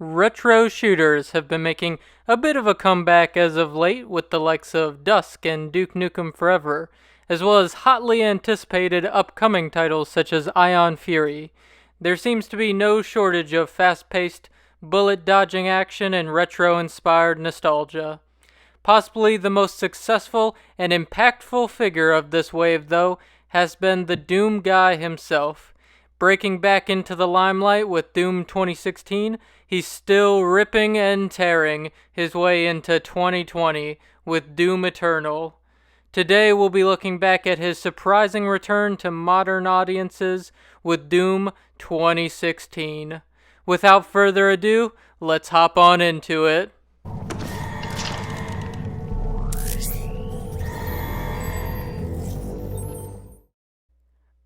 Retro shooters have been making a bit of a comeback as of late with the likes of Dusk and Duke Nukem Forever, as well as hotly anticipated upcoming titles such as Ion Fury. There seems to be no shortage of fast-paced, bullet-dodging action and retro-inspired nostalgia. Possibly the most successful and impactful figure of this wave, though, has been the Doom guy himself. Breaking back into the limelight with Doom 2016, he's still ripping and tearing his way into 2020 with Doom Eternal. Today we'll be looking back at his surprising return to modern audiences with Doom 2016. Without further ado, let's hop on into it.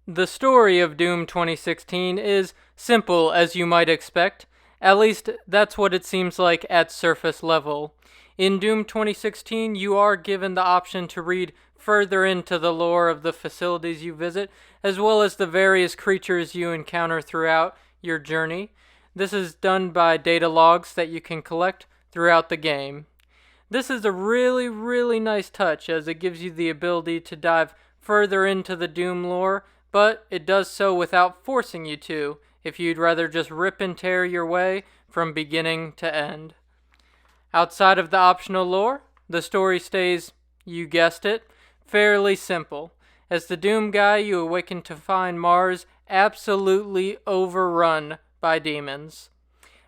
The story of Doom 2016 is simple as you might expect. At least that's what it seems like at surface level. In Doom 2016, you are given the option to read further into the lore of the facilities you visit, as well as the various creatures you encounter throughout your journey. This is done by data logs that you can collect throughout the game. This is a really nice touch, as it gives you the ability to dive further into the Doom lore, but it does so without forcing you to, if you'd rather just rip and tear your way from beginning to end. Outside of the optional lore, the story stays, you guessed it, fairly simple. As the Doom guy, you awaken to find Mars absolutely overrun by demons.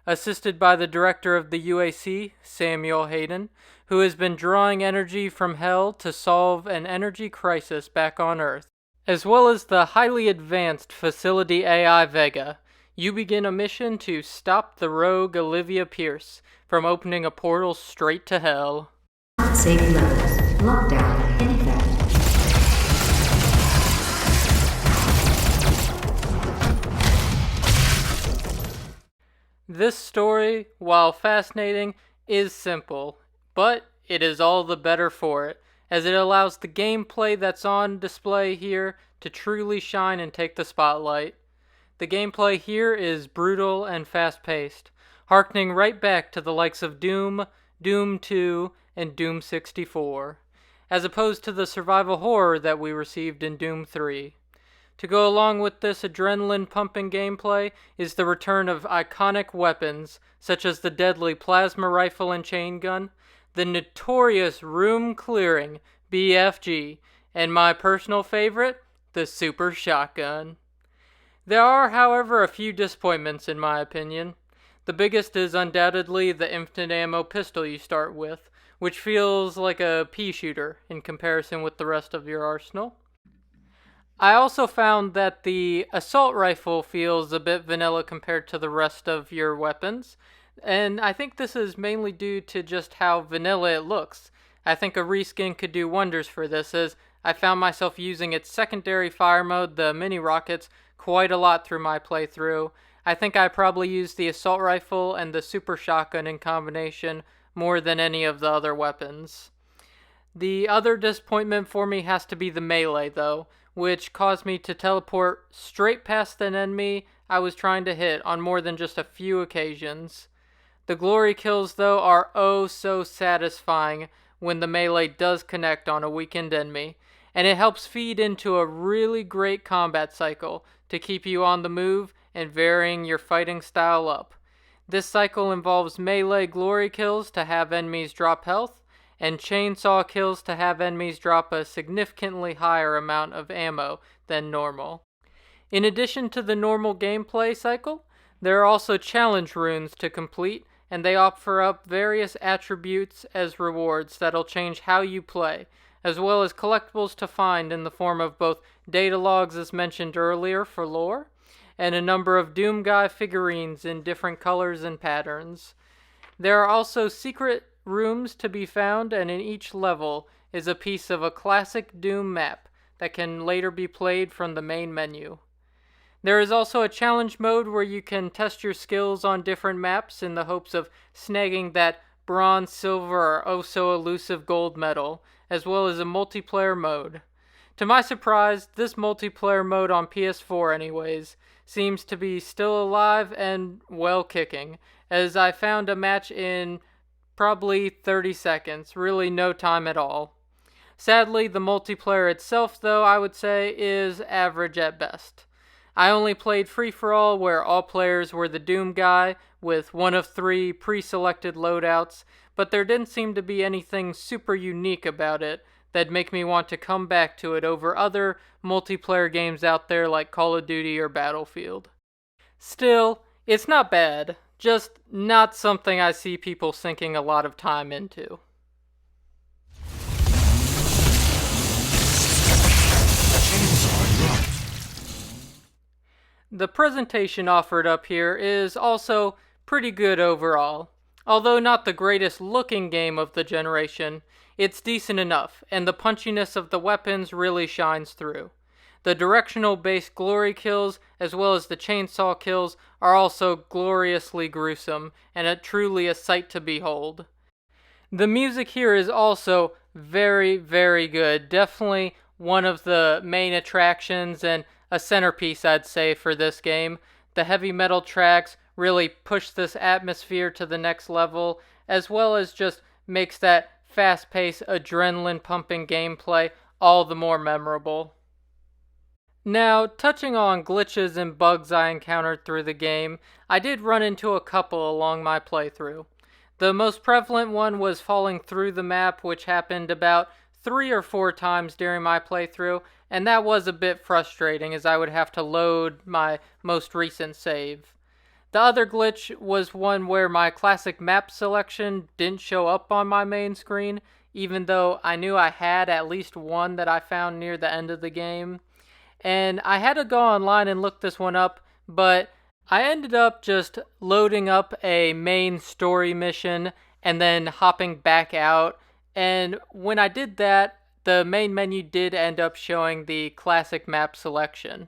Assisted by the director of the UAC, Samuel Hayden, who has been drawing energy from hell to solve an energy crisis back on Earth, as well as the highly advanced facility AI Vega, you begin a mission to stop the rogue Olivia Pierce from opening a portal straight to hell. Safe levels. Lockdown in effect. This story, while fascinating, is simple, but it is all the better for it, as it allows the gameplay that's on display here to truly shine and take the spotlight. The gameplay here is brutal and fast-paced, harkening right back to the likes of Doom, Doom 2, and Doom 64, as opposed to the survival horror that we received in Doom 3. To go along with this adrenaline-pumping gameplay is the return of iconic weapons, such as the deadly plasma rifle and chain gun, the notorious room-clearing BFG, and my personal favorite, the super shotgun. There are, however, a few disappointments in my opinion. The biggest is undoubtedly the infinite ammo pistol you start with, which feels like a pea shooter in comparison with the rest of your arsenal. I also found that the assault rifle feels a bit vanilla compared to the rest of your weapons, and I think this is mainly due to just how vanilla it looks. I think a reskin could do wonders for this, as I found myself using its secondary fire mode, the mini rockets, quite a lot through my playthrough. I think I probably used the assault rifle and the super shotgun in combination more than any of the other weapons. The other disappointment for me has to be the melee, though, which caused me to teleport straight past an enemy I was trying to hit on more than just a few occasions. The glory kills, though, are oh so satisfying when the melee does connect on a weakened enemy, and it helps feed into a really great combat cycle to keep you on the move and varying your fighting style up. This cycle involves melee glory kills to have enemies drop health, and chainsaw kills to have enemies drop a significantly higher amount of ammo than normal. In addition to the normal gameplay cycle, there are also challenge runes to complete, and they offer up various attributes as rewards that'll change how you play, as well as collectibles to find in the form of both data logs as mentioned earlier for lore, and a number of Doom Guy figurines in different colors and patterns. There are also secret rooms to be found, and in each level is a piece of a classic Doom map that can later be played from the main menu. There is also a challenge mode where you can test your skills on different maps in the hopes of snagging that bronze, silver, or oh so elusive gold medal, as well as a multiplayer mode. To my surprise, this multiplayer mode on PS4 anyways, seems to be still alive and well kicking, as I found a match in probably 30 seconds, really no time at all. Sadly, the multiplayer itself, though, I would say, is average at best. I only played free-for-all where all players were the Doom guy with one of 3 pre-selected loadouts, but there didn't seem to be anything super unique about it that'd make me want to come back to it over other multiplayer games out there like Call of Duty or Battlefield. Still, it's not bad, just not something I see people sinking a lot of time into. The presentation offered up here is also pretty good overall. Although not the greatest looking game of the generation, it's decent enough, and the punchiness of the weapons really shines through. The directional based glory kills, as well as the chainsaw kills, are also gloriously gruesome, and truly a sight to behold. The music here is also very, very good. Definitely one of the main attractions and a centerpiece, I'd say, for this game. The heavy metal tracks really push this atmosphere to the next level, as well as just makes that fast-paced, adrenaline-pumping gameplay all the more memorable. Now, touching on glitches and bugs I encountered through the game, I did run into a couple along my playthrough. The most prevalent one was falling through the map, which happened about 3 or 4 times during my playthrough, and that was a bit frustrating as I would have to load my most recent save. The other glitch was one where my classic map selection didn't show up on my main screen, even though I knew I had at least one that I found near the end of the game. And I had to go online and look this one up, but I ended up just loading up a main story mission and then hopping back out. And when I did that, the main menu did end up showing the classic map selection.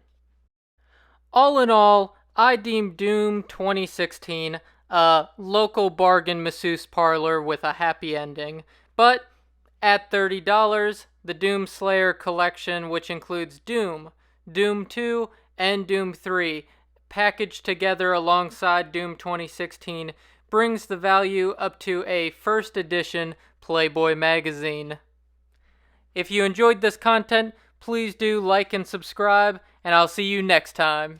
All in all, I deem Doom 2016 a local bargain masseuse parlor with a happy ending. But at $30, the Doom Slayer collection, which includes Doom, Doom 2, and Doom 3, packaged together alongside Doom 2016, brings the value up to a first edition Playboy magazine. If you enjoyed this content, please do like and subscribe, and I'll see you next time.